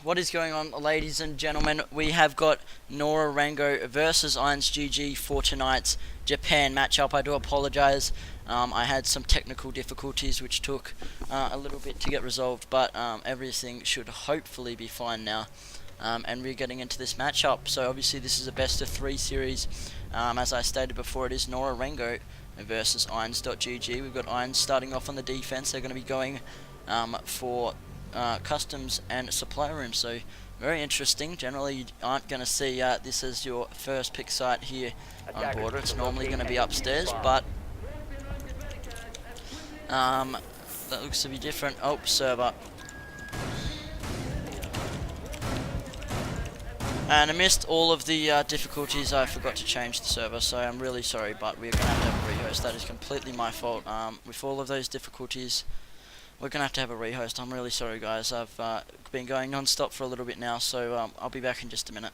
What is going on, ladies and gentlemen? We have got Nora-Rengo versus Irons GG for tonight's Japan matchup. I do apologise. I had some technical difficulties which took a little bit to get resolved, but everything should hopefully be fine now. And we're getting into this matchup. So obviously this is a best of 3 series. As I stated before, it is Nora-Rengo versus Irons.gg. We've got Irons starting off on the defense. They're going to be going for customs and supply rooms, so very interesting. Generally you aren't going to see this as your first pick site here on Border. It's normally going to be upstairs, but that looks to be different. Oh, server. And amidst all of the difficulties, I forgot to change the server, so I'm really sorry, but we're going to have a rehost. That is completely my fault. With all of those difficulties, we're going to have a rehost. I'm really sorry, guys. I've been going non-stop for a little bit now, so I'll be back in just a minute.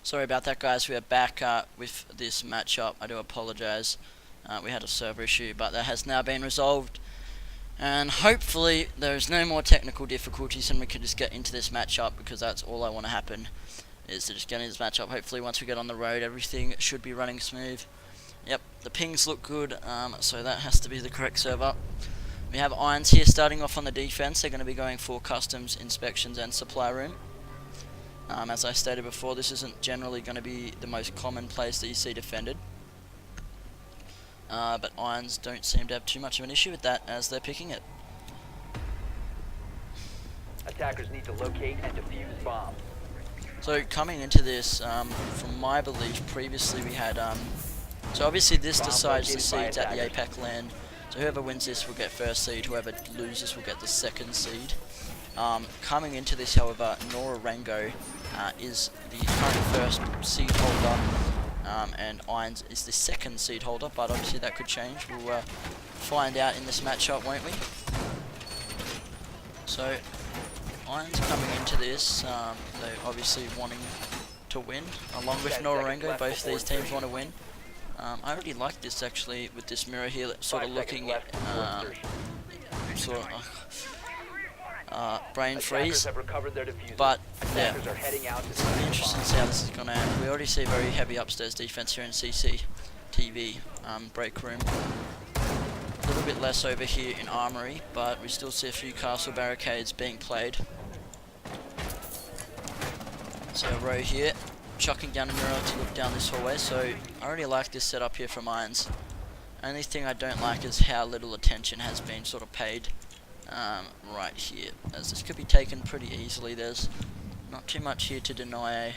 Sorry about that, guys. We are back with this matchup. I do apologise. We had a server issue, but that has now been resolved. And hopefully there's no more technical difficulties and we can just get into this matchup, because that's all I want to happen, is to just get into this matchup. Hopefully once we get on the road, everything should be running smooth. Yep, the pings look good, so that has to be the correct server. We have Irons here starting off on the defense. They're going to be going for customs, inspections and supply room. As I stated before, this isn't generally going to be the most common place that you see defended. But Irons don't seem to have too much of an issue with that as they're picking it. Attackers need to locate and defuse bomb. So coming into this, from my belief, previously we had, so obviously this decides the seeds at the APAC LAN. So whoever wins this will get first seed, whoever loses will get the second seed. Coming into this, however, Nora-Rengo is the current first seed holder, and Irons is the second seed holder, but obviously that could change. We'll find out in this matchup, won't we? So Irons coming into this, they're obviously wanting to win, along with Nora-Rengo. Both these teams want to win. I really like this actually, with this mirror here, sort of looking at brain freeze. But yeah, it's gonna be interesting to see how this is gonna end. We already see very heavy upstairs defense here in CCTV break room. A little bit less over here in Armory, but we still see a few castle barricades being played. So a row here, chucking down a mirror to look down this hallway. So I really like this setup here from Irons. Only thing I don't like is how little attention has been sort of paid right here, as this could be taken pretty easily. There's not too much here to deny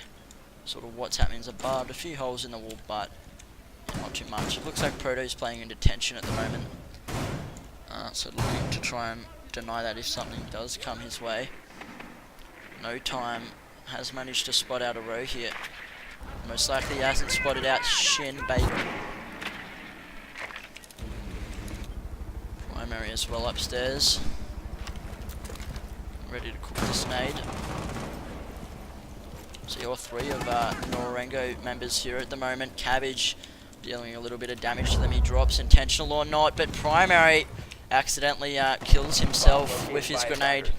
sort of what's happening. There's a barbed, a few holes in the wall, but not too much. It looks like Proto's playing in detention at the moment, so looking to try and deny that if something does come his way. No Time has managed to spot out a row here. Most likely he hasn't spotted out Shin, baby. Primary as well upstairs, ready to cook this nade. See all three of Nora-Rengo members here at the moment. Cabbage dealing a little bit of damage to them. He drops, intentional or not, but Primary accidentally kills himself with his grenade.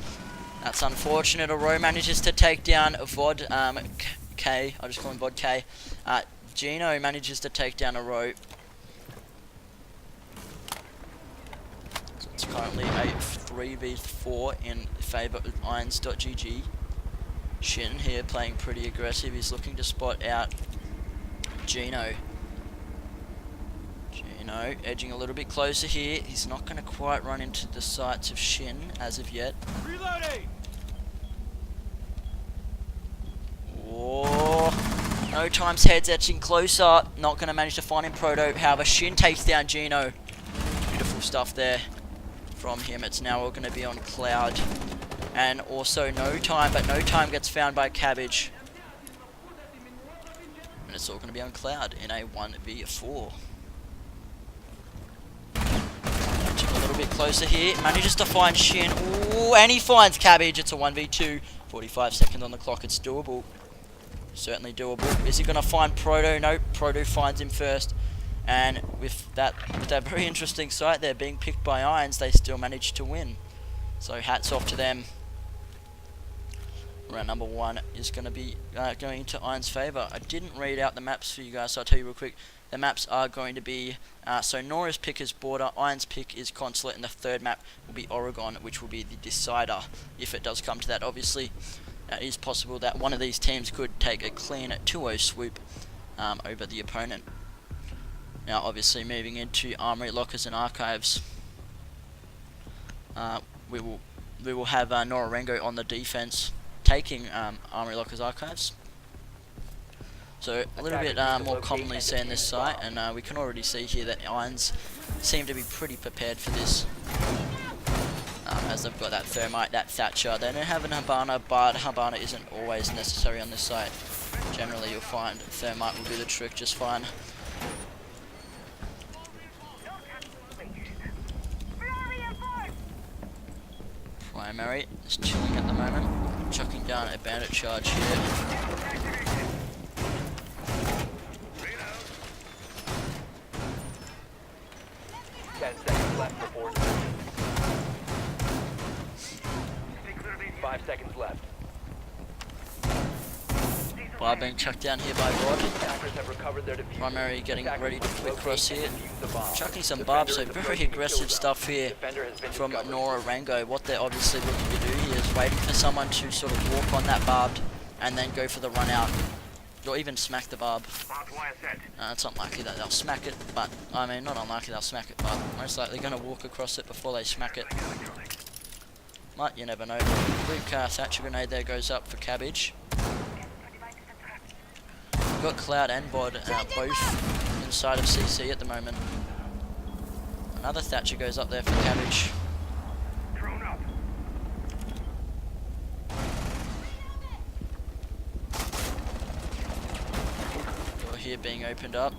That's unfortunate. Aro manages to take down Vod K. I'll just call him Vod K. Gino manages to take down Aro. So it's currently a 3v4 in favour of Irons.gg. Shin here playing pretty aggressive. He's looking to spot out Gino. Gino edging a little bit closer here. He's not going to quite run into the sights of Shin as of yet. Reloading. Oh, No Time's head's edging closer. Not going to manage to find him, Proto. However, Shin takes down Gino. Beautiful stuff there from him. It's now all going to be on Cloud. And also No Time, but No Time gets found by Cabbage. And it's all going to be on Cloud in a 1v4. Edging a little bit closer here. Manages to find Shin. Ooh, and he finds Cabbage. It's a 1v2. 45 seconds on the clock. It's doable. Certainly doable. Is he going to find Proto? Nope. Proto finds him first. And with that very interesting sight there being picked by Irons, they still managed to win. So hats off to them. Round number 1 is going to be going into Irons' favour. I didn't read out the maps for you guys, so I'll tell you real quick. The maps are going to be, so Nora's pick is Border, Irons' pick is Consulate, and the third map will be Oregon, which will be the decider, if it does come to that. Obviously, it is possible that one of these teams could take a clean 2-0 swoop over the opponent. Now, obviously, moving into Armory, Lockers, and Archives, we will have Nora-Rengo on the defense, taking Armory, Lockers, Archives. So a little bit more commonly seen this site, and we can already see here that Irons seem to be pretty prepared for this, as they've got that Thermite, that Thatcher. They don't have an Habana, but Habana isn't always necessary on this site. Generally you'll find Thermite will do the trick just fine. Primary is chilling at the moment, chucking down a bandit charge here. 10 seconds left before 5 seconds left. Bar being chucked down here by Rod. Attackers have recovered their defuse. Primary getting ready to quick cross here. The bomb. Chucking some barbs, so very aggressive stuff here Defender has been from discovered. Nora-Rengo. What they're obviously looking to do here is waiting for someone to sort of walk on that barbed and then go for the run out. Or even smack the barb. It's unlikely that they'll smack it, but I mean, not unlikely they'll smack it, but most likely going to walk across it before they smack it. But you never know. Quick Thatcher grenade there goes up for Cabbage. We've got Cloud and Bod both inside of CC at the moment. Another Thatcher goes up there for Cabbage. Door here being opened up.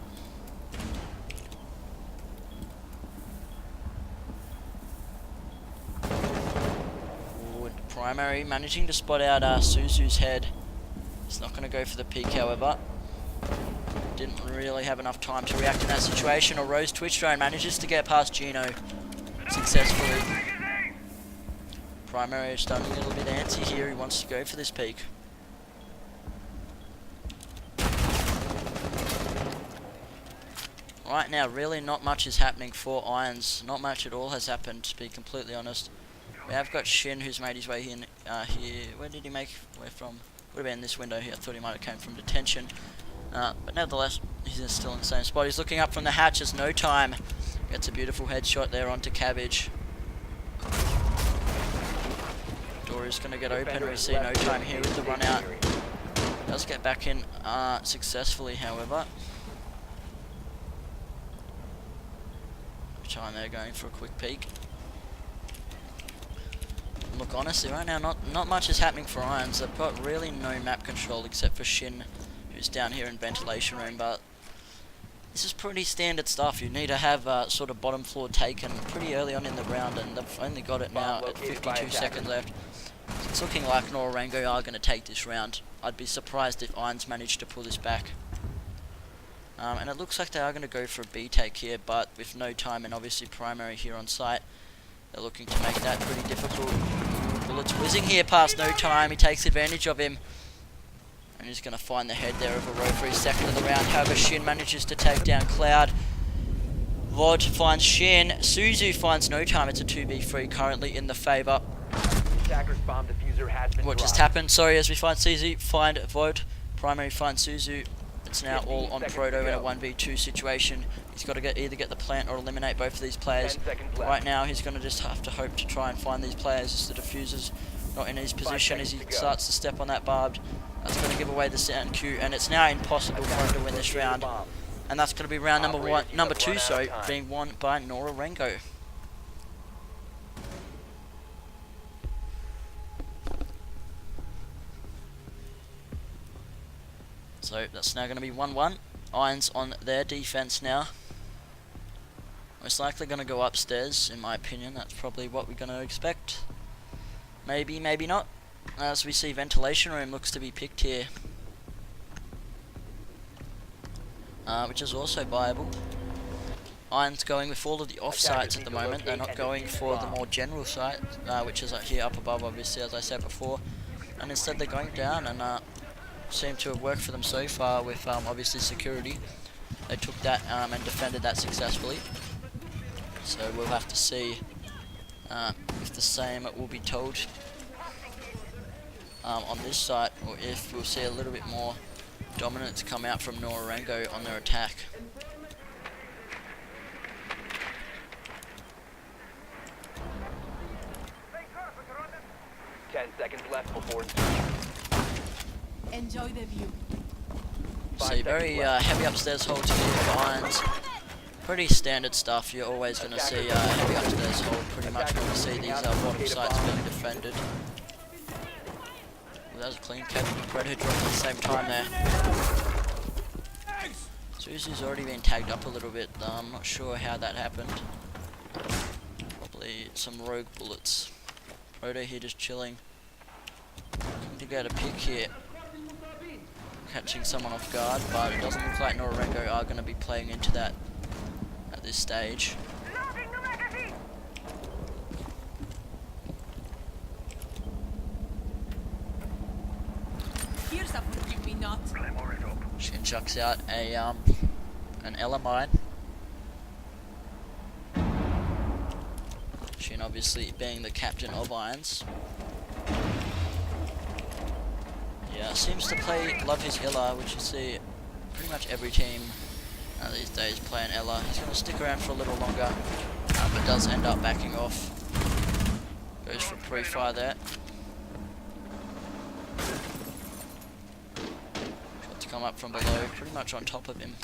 Ooh, Primary managing to spot out Suzu's head. He's not going to go for the peak, however. Didn't really have enough time to react in that situation. Or Rose Twitch Drone manages to get past Gino successfully. Primary is starting a little bit antsy here. He wants to go for this peak. Right now, really not much is happening for Irons. Not much at all has happened, to be completely honest. We have got Shin, who's made his way here. Where did he make way from? Would have been this window here. I thought he might have came from detention. But nevertheless, he's still in the same spot. He's looking up from the hatches. No time. Gets a beautiful headshot there onto Cabbage. Door is going to get open. We see no time here with the run out. Does get back in successfully, however. No time there, going for a quick peek. Look, honestly, right now, not much is happening for Irons. They've got really no map control except for Shin, who's down here in ventilation room, but this is pretty standard stuff. You need to have sort of bottom floor taken pretty early on in the round, and they've only got it now at 52 seconds left. It's looking like Nora-Rengo are going to take this round. I'd be surprised if Irons managed to pull this back. And it looks like they are going to go for a B take here, but with no time and obviously Primary here on site, they're looking to make that pretty difficult. Bullets whizzing here past no time. He takes advantage of him. And he's going to find the head there of a row for his second of the round. However, Shin manages to take down Cloud. Vod finds Shin. Suzu finds no time. It's a 2v3 currently in the favour. What just happened? Sorry, as we find CZ, find Vod. Primary finds Suzu. It's now all on Proto in a 1v2 situation. He's got to either get the plant or eliminate both of these players. Right now, he's going to just have to hope to try and find these players as the diffuser's not in his position as he starts to step on that barbed. That's going to give away the sound cue, and it's now impossible for him to win this round. And that's going to be round number two, being won by Nora-Rengo. So that's now going to be 1-1. Irons on their defense now. Most likely going to go upstairs, in my opinion. That's probably what we're going to expect. Maybe, maybe not. As we see, ventilation room looks to be picked here, which is also viable. Irons going with all of the off sites at the moment. They're not going for the more general site, which is here up above, obviously, as I said before. And instead they're going down, and seem to have worked for them so far with obviously security. They took that and defended that successfully. So we'll have to see if the same will be told on this site, or if we'll see a little bit more dominance come out from Nora-Rengo on their attack. Seconds left before enjoy the view. See, very heavy upstairs holds here for Irons. Pretty standard stuff. You're always going to see heavy upstairs hold pretty much when you see these bottom sites being defended. Well, that was a clean catch with the Predator drop at the same time there. Suzu's already been tagged up a little bit. I'm not sure how that happened. Probably some rogue bullets. Proto here just chilling. Looking to get a pick here. Catching someone off guard, but it doesn't look like Nora-Rengo are going to be playing into that at this stage. Here's a forgive me not. Shin chucks out a an Ella mine. Shin obviously being the captain of Irons. Yeah, seems to love his Ella, which you see pretty much every team these days playing Ella. He's going to stick around for a little longer, but does end up backing off. Goes for pre-fire there. Got to come up from below, pretty much on top of him.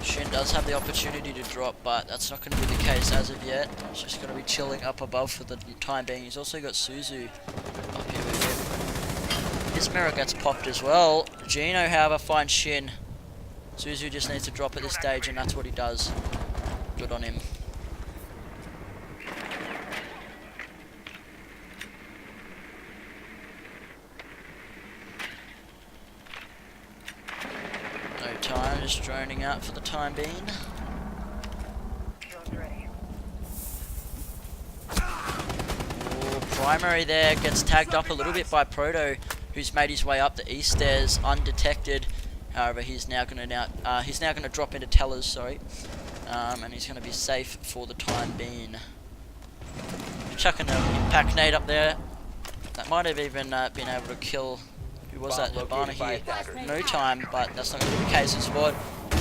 Shin does have the opportunity to drop, but that's not going to be the case as of yet. He's just going to be chilling up above for the time being. He's also got Suzu up here with him. His mirror gets popped as well. Gino, however, finds Shin. Suzu just needs to drop at this stage, and that's what he does. Good on him. No time, just droning out for the time being. Ooh, primary there gets tagged up a little bit by Proto, who's made his way up the east stairs undetected. However, he's now going to drop into tellers, sorry, and he's going to be safe for the time being. Chucking an impact nade up there. That might have even been able to kill. Who was that? Habana here. No time, but that's not going to be the case. As Vod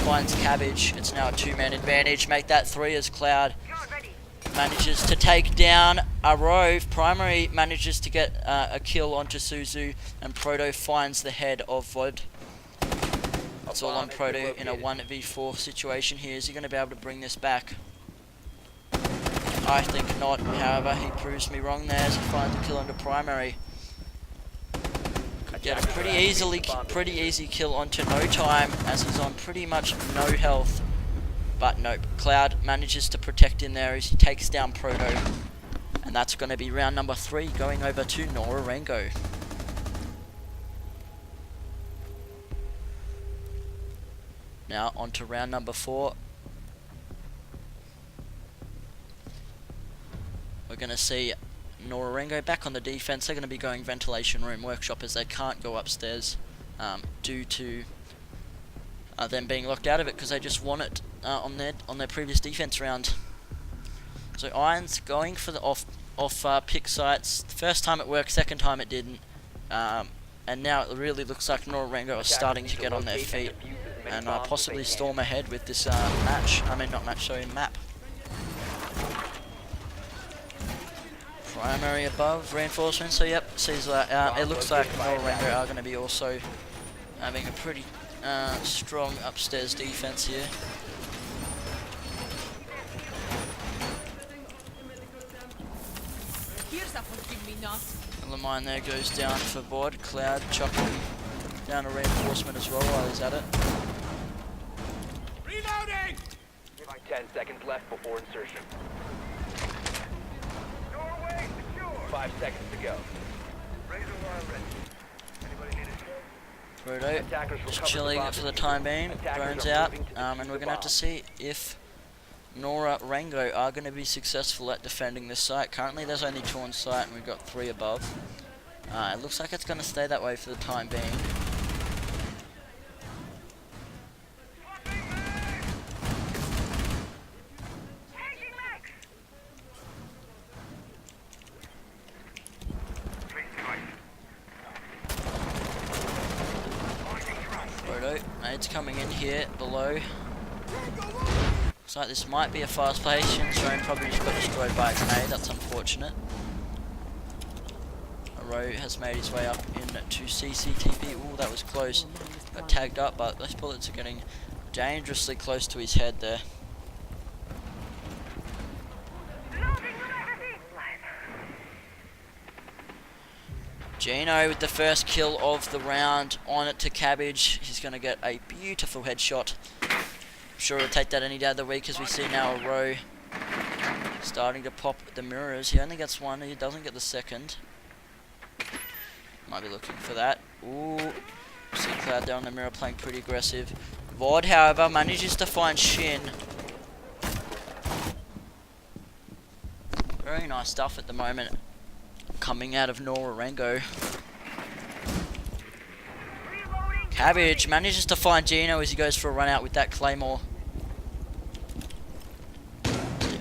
finds Cabbage. It's now a two-man advantage. Make that 3 as Cloud manages to take down a Rove. Primary manages to get a kill onto Suzu, and Proto finds the head of Vod. It's all on Proto in a 1v4 situation here. Is he going to be able to bring this back? I think not. However, he proves me wrong there as he finds a kill onto Primary. Could get a pretty easy kill onto No Time as he's on pretty much no health. But nope, Cloud manages to protect in there as he takes down Proto. And that's going to be round number 3 going over to Nora-Rengo. Now on to round number 4. We're going to see Nora-Rengo back on the defense. They're going to be going ventilation room workshop as they can't go upstairs due to them being locked out of it because they just won it on their previous defense round. So Irons going for the off pick sites. The first time it worked, second time it didn't, and now it really looks like Nora-Rengo are starting to get on their feet and possibly storm ahead with this map. Primary above reinforcement, so yep, sees that. It looks like Nora-Rengo are going to be also having a pretty strong upstairs defense here. And the mine there goes down for Bod. Cloud chopping down a reinforcement as well while he's at it. Reloading! 10 seconds left before insertion. 5 seconds to go. Proto just chilling for the time being. Drones out, and we're going to have to see if Nora-Rengo are going to be successful at defending this site. Currently there's only 2 on site and we've got 3 above. It looks like it's going to stay that way for the time being. Proto, nades coming in here below. Looks like this might be a fast play. Shin's drone probably just got destroyed by its nade. That's unfortunate. Aro has made his way up into CCTV. Ooh, that was close. Got tagged up, but those bullets are getting dangerously close to his head there. Gino with the first kill of the round on it to Cabbage. He's going to get a beautiful headshot. I'm sure he'll take that any day of the week as we see now Aro starting to pop the mirrors. He only gets 1, he doesn't get the second. Might be looking for that. Ooh, see Cloud there on the mirror playing pretty aggressive. Vod, however, manages to find Shin. Very nice stuff at the moment coming out of Nora-Rengo. Cabbage manages to find Gino as he goes for a run out with that Claymore.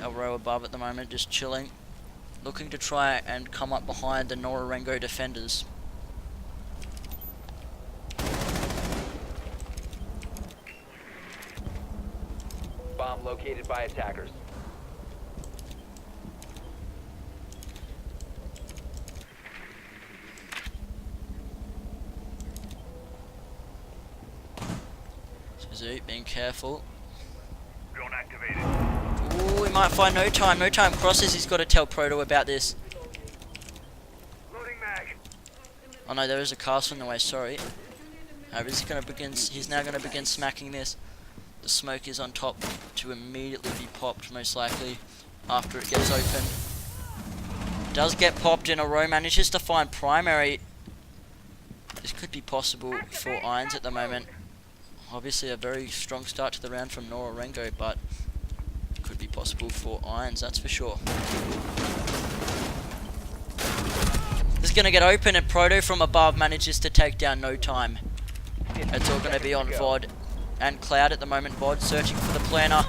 A row above at the moment, just chilling. Looking to try and come up behind the Nora-Rengo defenders. Bomb located by attackers. Suzu being careful. Drone activated. Ooh, we might find No Time. No Time crosses. He's got to tell Proto about this. Loading mag. Oh no, there is a castle in the way. Sorry. He's now going to begin smacking this. The smoke is on top to immediately be popped, most likely after it gets open. Does get popped in a row. Manages to find primary. This could be possible for Irons at the moment. Obviously a very strong start to the round from Nora-Rengo, but could be possible for Irons, that's for sure. This is going to get open, and Proto from above manages to take down No Time. It's all going to be on VOD and Cloud at the moment. VOD searching for the planner.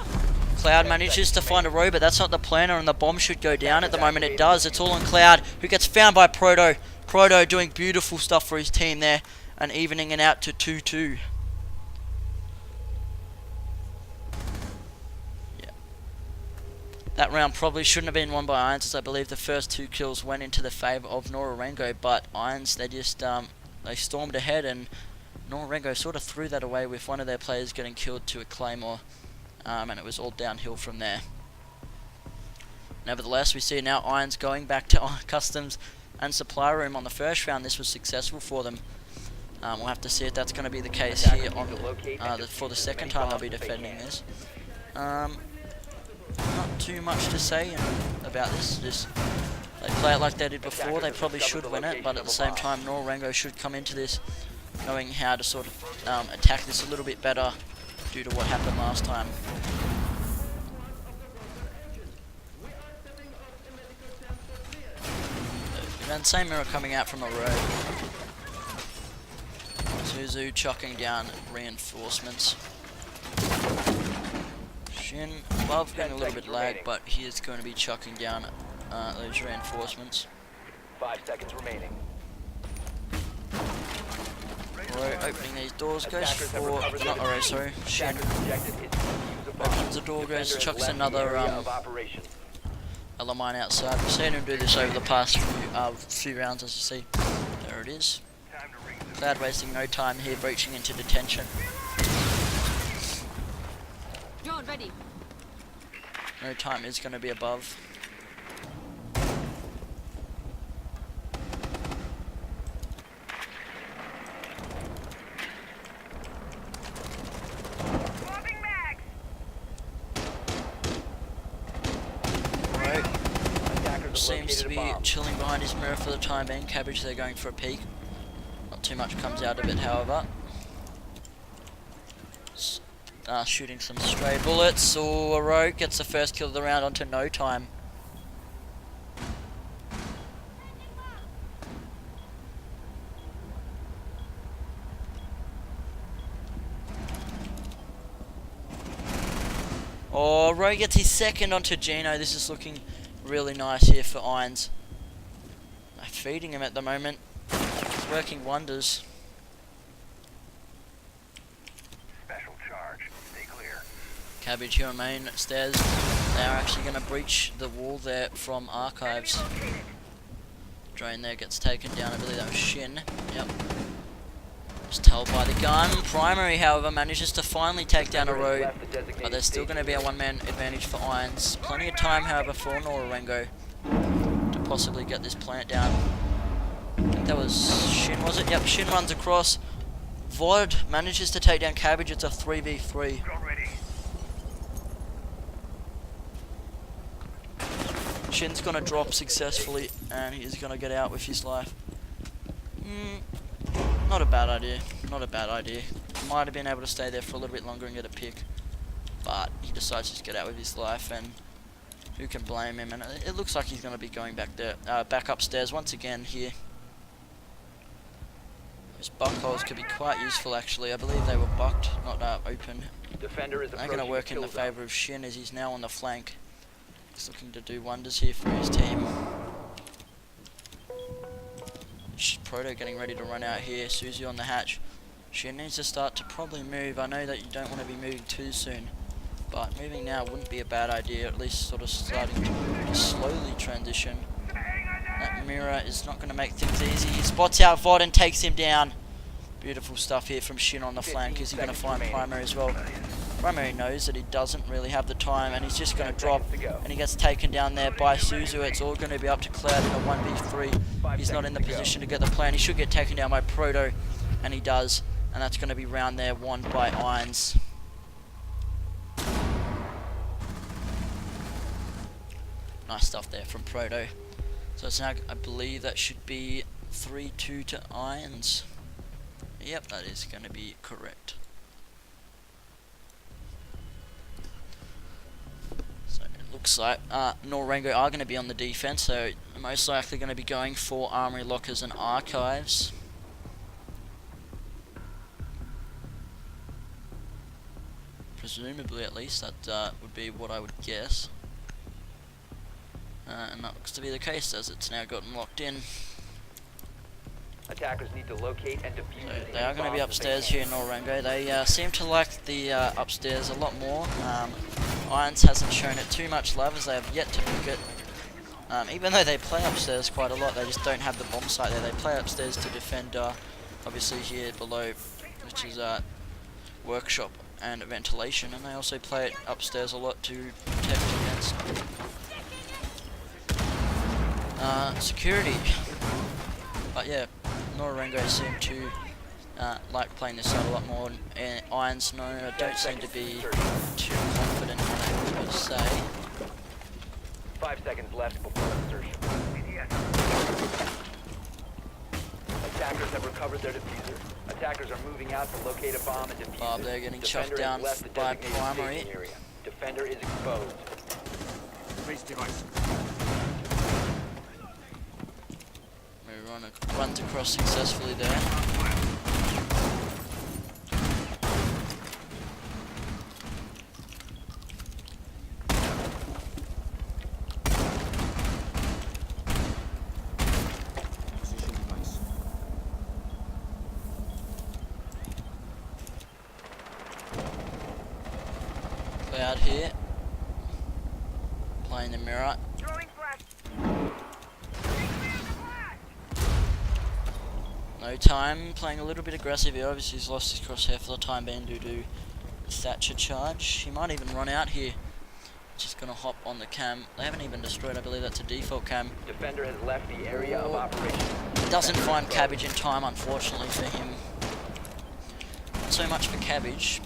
Cloud manages to find a row, but that's not the planner, and the bomb should go down at the moment. It does. It's all on Cloud, who gets found by Proto. Proto doing beautiful stuff for his team there and evening it out to 2-2. Yeah. That round probably shouldn't have been won by Irons, as I believe the first 2 kills went into the favour of Nora-Rengo, but Irons, they just they stormed ahead, and Nora-Rengo sort of threw that away with one of their players getting killed to a Claymore, and it was all downhill from there. Nevertheless, we see now Irons going back to Customs and Supply Room on the first round. This was successful for them. We'll have to see if that's going to be the case here on for the second time they'll be defending this. Not too much to say about this. Just they play it like they did before. They probably should win it, but at the same time, Nora-Rengo should come into this knowing how to sort of attack this a little bit better due to what happened last time. And same mirror coming out from a road. Suzu chucking down reinforcements. Shin above getting a little bit lag, but he is going to be chucking down those reinforcements. 5 seconds remaining. Oro opening these doors, goes for, not Oro, sorry, Shin. Opens the door, goes, chucks another a mine outside. We've seen him do this over the past few rounds, as you see. There it is. Cloud wasting no time here, breaching into detention. Drone ready. No Time is going to be above. Seems to be chilling behind his mirror for the time being. Cabbage, they're going for a peek. Not too much comes out of it, however. Shooting some stray bullets. Oh, Oro gets the first kill of the round onto No Time. Oh, Oro gets his second onto Gino. This is looking really nice here for Irons. They're feeding him at the moment. It's working wonders. Special charge. Stay clear. Cabbage here on main stairs. They are actually going to breach the wall there from archives. Drone there gets taken down. I believe that was Shin. Yep. Just told by the gun. Primary, however, manages to finally take down a road, but there's still going to be a one-man advantage for Irons. Plenty of time, however, for Nora-Rengo to possibly get this plant down. I think that was Shin, was it? Yep, Shin runs across. VOD manages to take down Cabbage. It's a 3v3. Drone ready. Shin's going to drop successfully, and he's going to get out with his life. Not a bad idea. Not a bad idea. Might have been able to stay there for a little bit longer and get a pick, but he decides to get out with his life, and who can blame him? And it looks like he's going to be going back there, back upstairs once again here. Those buck holes could be quite useful, actually. I believe they were bucked, not open. Defender is They're going to work in the favour of Shin, as he's now on the flank. He's looking to do wonders here for his team. Proto getting ready to run out here. Suzu on the hatch. Shin needs to start to probably move. I know that you don't want to be moving too soon, but moving now wouldn't be a bad idea. At least sort of starting to slowly transition. That mirror is not going to make things easy. He spots out VOD and takes him down. Beautiful stuff here from Shin on the flank. Is he going to 15 find seconds Primary as well? Primary knows that he doesn't really have the time, and he's just going to drop, and he gets taken down there by Suzu. It's all going to be up to Cloud in a 1v3. He's not in the position to get the play, and he should get taken down by Proto, and he does, and that's going to be round there won by Irons. Nice stuff there from Proto. So it's now, I believe that should be 3-2 to Irons. Yep, that is going to be correct. So it looks like Nora-Rengo are going to be on the defense, so most likely going to be going for Armory Lockers and Archives. Presumably, at least, that would be what I would guess. And that looks to be the case, as it's now gotten locked in. Attackers need to locate and defuse. So they are going to be upstairs here in Nora-Rengo. They seem to like the upstairs a lot more. Irons hasn't shown it too much love, as they have yet to pick it. Even though they play upstairs quite a lot, they just don't have the bomb site there. They play upstairs to defend, obviously here below, which is workshop and ventilation, and they also play it upstairs a lot to protect against security. But yeah, Nora-Rengo seem to like playing this side a lot more, and Irons don't seem to be too confident on it, per se. 5 seconds left before insertion. Attackers have recovered their diffuser. Attackers are moving out to locate a bomb and defuse Bob, it. they're getting Defender chucked down has left the by designated Primary. staging area. Defender is exposed. Trace device. Runs across successfully there. Position device. Cloud here. Playing the mirror. No time, playing a little bit aggressive here. Obviously he's lost his crosshair for the time being due to the Thatcher charge. He might even run out here. Just gonna hop on the cam. They haven't even destroyed, I believe that's a default cam. Defender has left the area of operation. He doesn't find Cabbage in time, unfortunately for him. Not so much for Cabbage.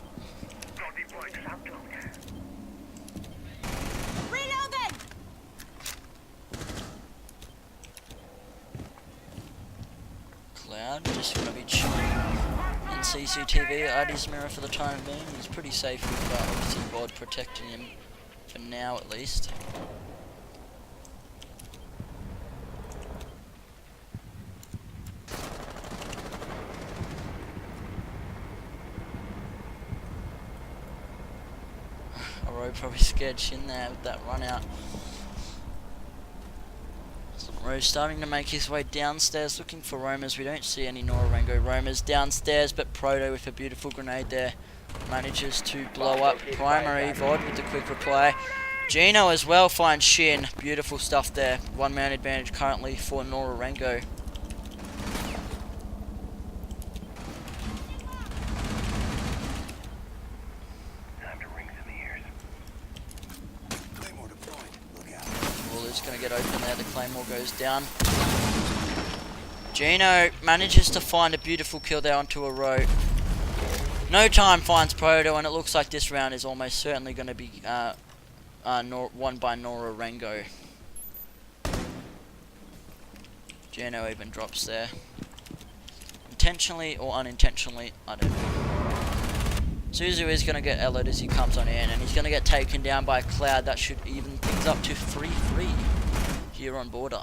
Cloud just gonna be chilling in CCTV at his mirror for the time being. He's pretty safe with obviously Bod protecting him for now at least. Oro probably scared Shin there with that run out. Rose starting to make his way downstairs looking for roamers. We don't see any Nora-Rengo roamers downstairs, but Proto with a beautiful grenade there manages to blow up Primary. Vod with the quick reply. Gino as well finds Shin. Beautiful stuff there. 1 man advantage currently for Nora-Rengo. Is going to get open there. The Claymore goes down. Gino manages to find a beautiful kill there onto a row. No time finds Proto, and it looks like this round is almost certainly going to be won by Nora-Rengo. Gino even drops there. Intentionally or unintentionally, I don't know. Suzu is going to get Ellard as he comes on in, and he's going to get taken down by Cloud. That should even things up to 3-3 here on border.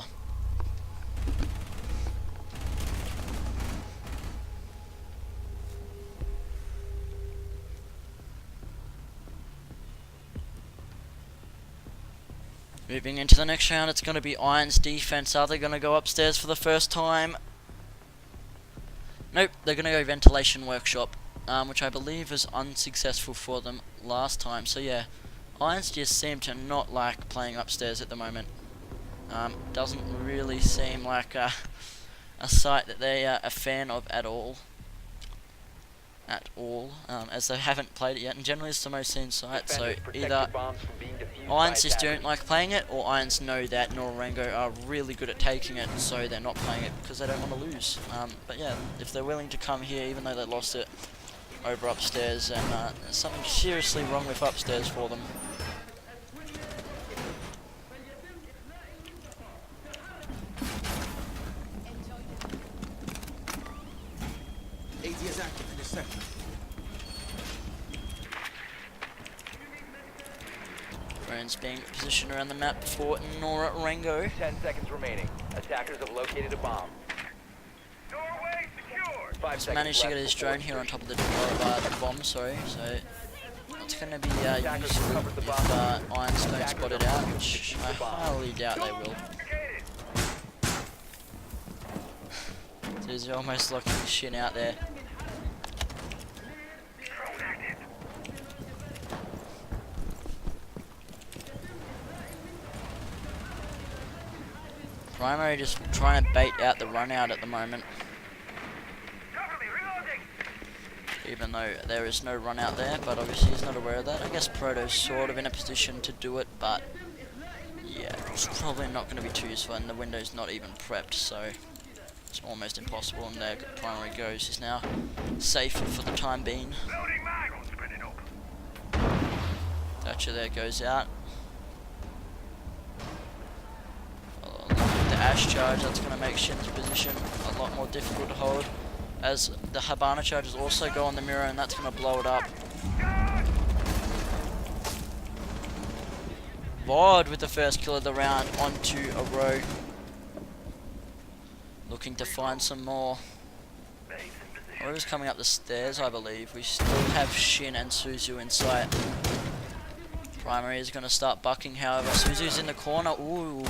Moving into the next round, it's going to be Irons defense. Are they going to go upstairs for the first time? Nope, they're going to go ventilation workshop. Which I believe was unsuccessful for them last time. So yeah, Irons just seem to not like playing upstairs at the moment. Doesn't really seem like a site that they are a fan of at all. at all, as they haven't played it yet, and generally it's the most seen site, so Defenders, protect either your bombs from being defused by Irons just attackers. don't like playing it, or Irons know that Nora-Rengo are really good at taking it, so they're not playing it because they don't want to lose. But yeah, if they're willing to come here, even though they lost it over upstairs, and there's something seriously wrong with upstairs for them. AD is active in this sector. Drones being positioned around the map for Nora-Rengo. 10 seconds remaining. Attackers have located a bomb. Doorway secured. 5 He's seconds managed to left get his before drone here on insertion. top of the bomb, sorry, so it's going to be useful if Irons don't spot it out, which I highly doubt they will. So he's almost locking his shin out there. Primary just trying to bait out the run out at the moment. Even though there is no run out there, but obviously he's not aware of that. I guess Proto's sort of in a position to do it, but yeah, it's probably not going to be too useful, and the window's not even prepped, so it's almost impossible. And there Primary goes. He's now safe for the time being. Thatcher there goes out. The Ash charge, that's going to make Shin's position a lot more difficult to hold, as the Habana charges also go on the mirror, and that's going to blow it up. Vod with the first kill of the round onto a row, looking to find some more. Ro's coming up the stairs, I believe. We still have Shin and Suzu in sight. Primary is going to start bucking, however. Suzu's in the corner. Ooh.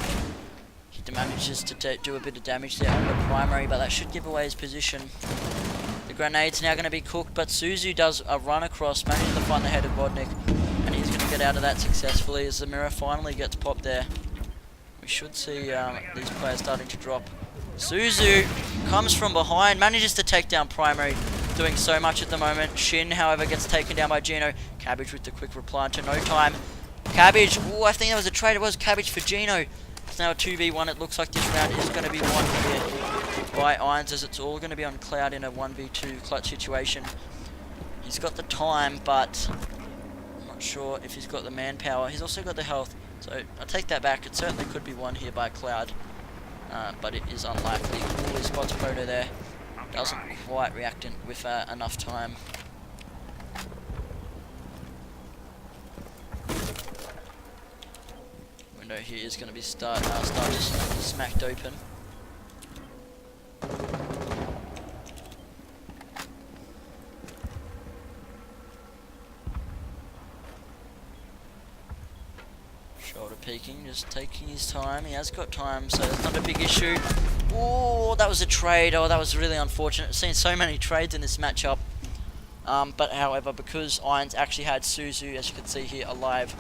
He manages to do a bit of damage there on the Primary, but that should give away his position. The grenade's now going to be cooked, but Suzu does a run across, manages to find the head of Vodnik, and he's going to get out of that successfully as the mirror finally gets popped there. We should see these players starting to drop. Suzu comes from behind, manages to take down Primary, doing so much at the moment. Shin, however, gets taken down by Gino. Cabbage with the quick reply to no time. Cabbage, ooh, I think that was a trade. It was Cabbage for Gino. It's now a 2v1. It looks like this round is going to be won here by Irons, as it's all going to be on Cloud in a 1v2 clutch situation. He's got the time, but I'm not sure if he's got the manpower. He's also got the health, so I take that back. It certainly could be won here by Cloud, but it is unlikely. Ooh, he spots Proto there. Doesn't quite react with enough time. Window here is going to be start smacked open. Shoulder peeking, just taking his time. He has got time, so that's not a big issue. Oh, that was a trade. Oh, that was really unfortunate. I've seen so many trades in this matchup. But however, because Irons actually had Suzu, as you can see here, alive,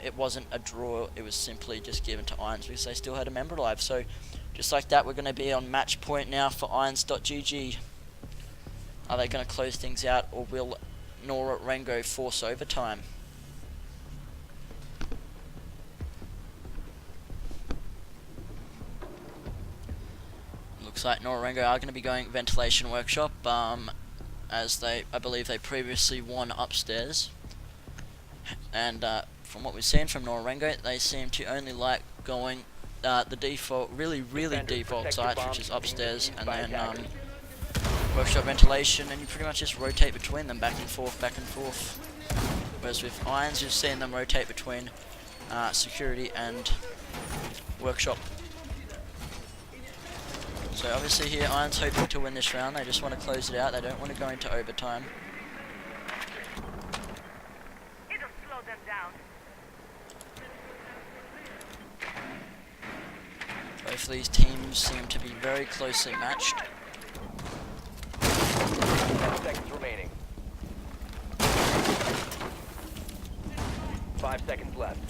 it wasn't a draw. It was simply just given to Irons because they still had a member alive. So just like that, we're going to be on match point now for Irons.gg. Are they going to close things out, or will Nora-Rengo force overtime? Looks like Nora-Rengo are going to be going ventilation workshop, as I believe they previously won upstairs. And from what we've seen from Nora-Rengo, they seem to only like going the default, really default sites, which is upstairs, and then workshop ventilation, and you pretty much just rotate between them, back and forth. Whereas with Irons, you've seen them rotate between security and workshop. So obviously here, Irons hoping to win this round. They just want to close it out. They don't want to go into overtime. It'll slow them down. Both of these teams seem to be very closely matched. 10 seconds remaining. 5 seconds left.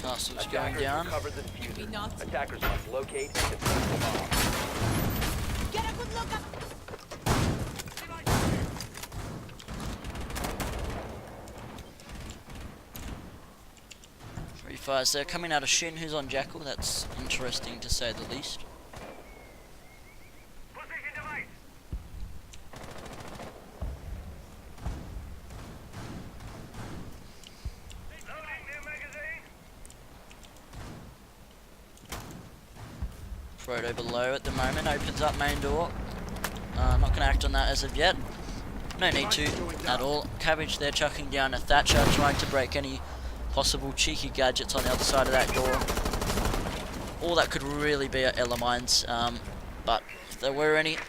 Castle's going Attackers down. recover the diffuser. Attackers must locate and defuse the bomb. Get a good look up. Three fires there coming out of Shin, who's on Jackal. That's interesting to say the least. Position device. Loading new magazine. Frodo below at the moment opens up main door. Not going to act on that as of yet. No need to at all. Cabbage there chucking down a Thatcher, trying to break any possible cheeky gadgets on the other side of that door. All that could really be at Ella Mines, but if there were any, then